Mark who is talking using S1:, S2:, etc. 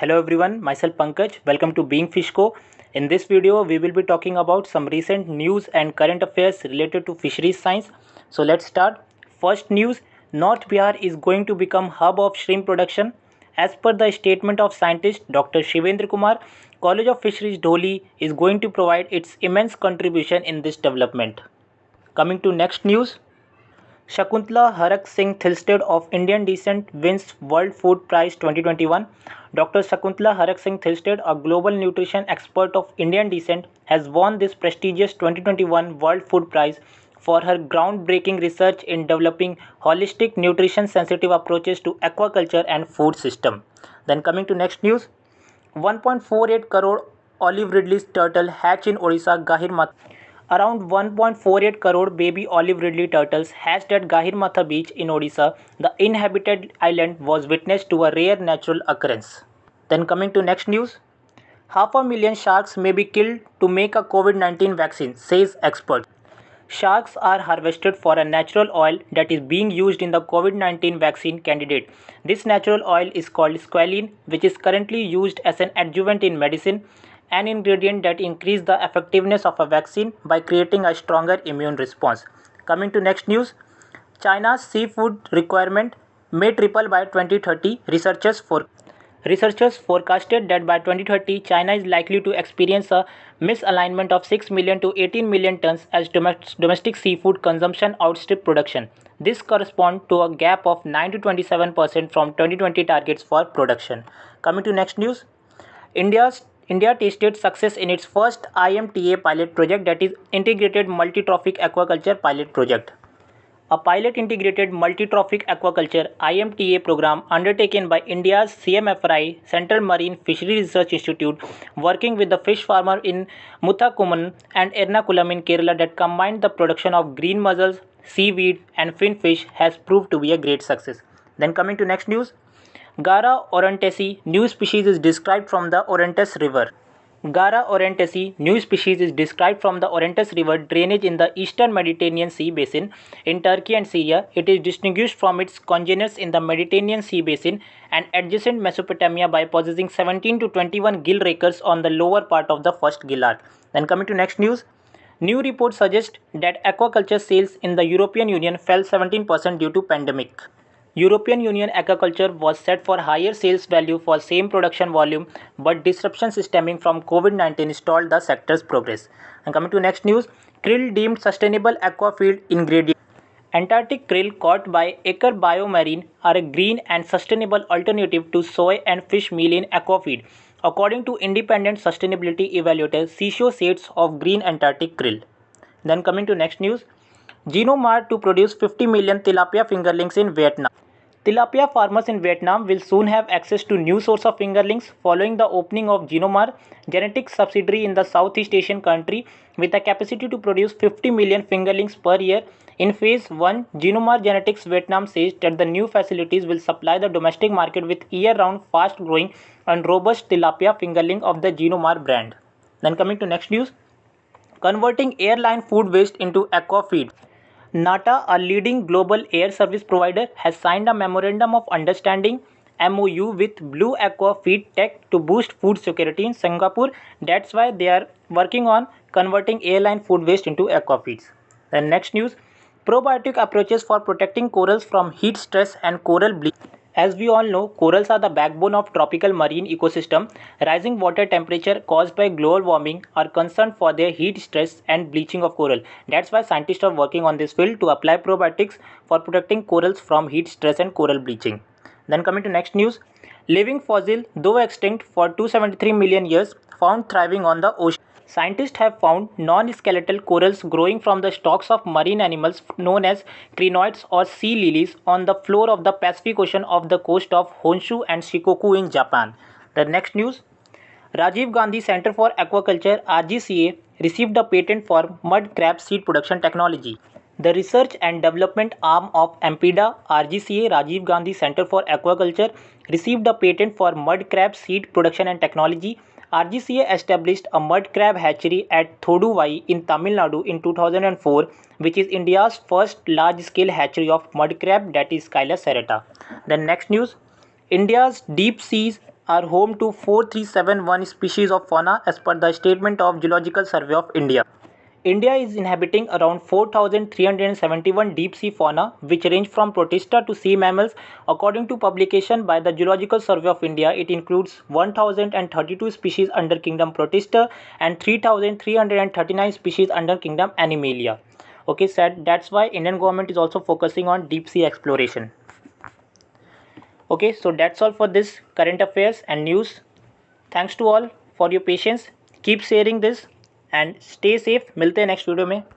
S1: Hello everyone, myself Pankaj. Welcome to Being Fish Co. In this video, we will be talking about some recent news and current affairs related to fisheries science. So let's start. First news, North Bihar is going to become hub of shrimp production. As per the statement of scientist Dr. Shivendra Kumar, College of Fisheries Dholi is going to provide its immense contribution in this development. Coming to next news, Shakuntala Harak Singh Thilsted of Indian descent wins World Food Prize 2021. Dr. Shakuntala Harak Singh Thilsted, a global nutrition expert of Indian descent, has won this prestigious 2021 World Food Prize for her groundbreaking research in developing holistic nutrition sensitive approaches to aquaculture and food system. Then coming to next news, 1.48 crore olive ridley turtle hatch in Odisha Gahirmatha. Around 1.48 crore baby olive ridley turtles hatched at Gahirmatha beach in Odisha. The inhabited island was witness to a rare natural occurrence. Then coming to next news. Half a million sharks may be killed to make a COVID-19 vaccine, says expert. Sharks are harvested for a natural oil that is being used in the COVID-19 vaccine candidate. This natural oil is called squalene, which is currently used as an adjuvant in medicine, an ingredient that increases the effectiveness of a vaccine by creating a stronger immune response. Coming to next news, China's seafood requirement may triple by 2030, Researchers forecasted that by 2030, China is likely to experience a misalignment of 6 million to 18 million tons as domestic seafood consumption outstrip production. This corresponds to a gap of 9 to 27% from 2020 targets for production. Coming to next news, India tasted success in its first IMTA pilot project, that is Integrated Multi-Trophic Aquaculture Pilot Project. A pilot integrated multi-trophic aquaculture IMTA program undertaken by India's CMFRI Central Marine Fishery Research Institute, working with the fish farmer in Muthakuman and Ernakulam in Kerala, that combined the production of green mussels, seaweed and finfish, has proved to be a great success. Then coming to next news, Gara orontes new species is described from the Orontes River. Gara orontes new species is described from the Orontes River drainage in the eastern Mediterranean Sea basin in Turkey and Syria. It is distinguished from its congeners in the Mediterranean Sea basin and adjacent Mesopotamia by possessing 17 to 21 gill rakers on the lower part of the first gill arc. Then coming to next news, new reports suggest that aquaculture sales in the European Union fell 17% due to pandemic. European Union aquaculture was set for higher sales value for same production volume, but disruptions stemming from COVID-19 stalled the sector's progress. And coming to next news, krill deemed sustainable aquafeed ingredient. Antarctic krill caught by Aker Biomarine are a green and sustainable alternative to soy and fish meal in aquafeed, according to independent sustainability evaluator Sisho Sates of Green Antarctic Krill. Then coming to next news, Genomar to produce 50 million tilapia fingerlings in Vietnam. Tilapia farmers in Vietnam will soon have access to new source of fingerlings following the opening of Genomar Genetics subsidiary in the Southeast Asian country with a capacity to produce 50 million fingerlings per year. In phase 1, Genomar Genetics Vietnam says that the new facilities will supply the domestic market with year-round fast-growing and robust tilapia fingerling of the Genomar brand. Then coming to next news, converting airline food waste into aqua feed. NATA, a leading global air service provider, has signed a Memorandum of Understanding MOU with Blue Aqua Feed Tech to boost food security in Singapore. That's why they are working on converting airline food waste into aqua feeds. Then next news, probiotic approaches for protecting corals from heat stress and coral bleach. As we all know, corals are the backbone of tropical marine ecosystem. Rising water temperature caused by global warming are concerned for their heat stress and bleaching of coral. That's why scientists are working on this field to apply probiotics for protecting corals from heat stress and coral bleaching. Then coming to next news, living fossil, though extinct for 273 million years, found thriving on the ocean. Scientists have found non-skeletal corals growing from the stalks of marine animals known as crinoids or sea lilies on the floor of the Pacific Ocean off the coast of Honshu and Shikoku in Japan. The next news, Rajiv Gandhi Center for Aquaculture RGCA received a patent for mud crab seed production technology. The research and development arm of AMPIDA RGCA Rajiv Gandhi Center for Aquaculture received a patent for mud crab seed production and technology. RGCA established a mud crab hatchery at Thoduvai in Tamil Nadu in 2004, which is India's first large-scale hatchery of mud crab, that is Scylla serrata. The next news, India's deep seas are home to 4371 species of fauna as per the statement of Geological Survey of India. India is inhabiting around 4,371 deep sea fauna, which range from protista to sea mammals. According to publication by the Geological Survey of India, it includes 1,032 species under kingdom Protista and 3,339 species under kingdom Animalia. Okay, said that's why Indian government is also focusing on deep sea exploration. Okay, so that's all for this current affairs and news. Thanks to all for your patience. Keep sharing this and stay safe. मिलते हैं next video में.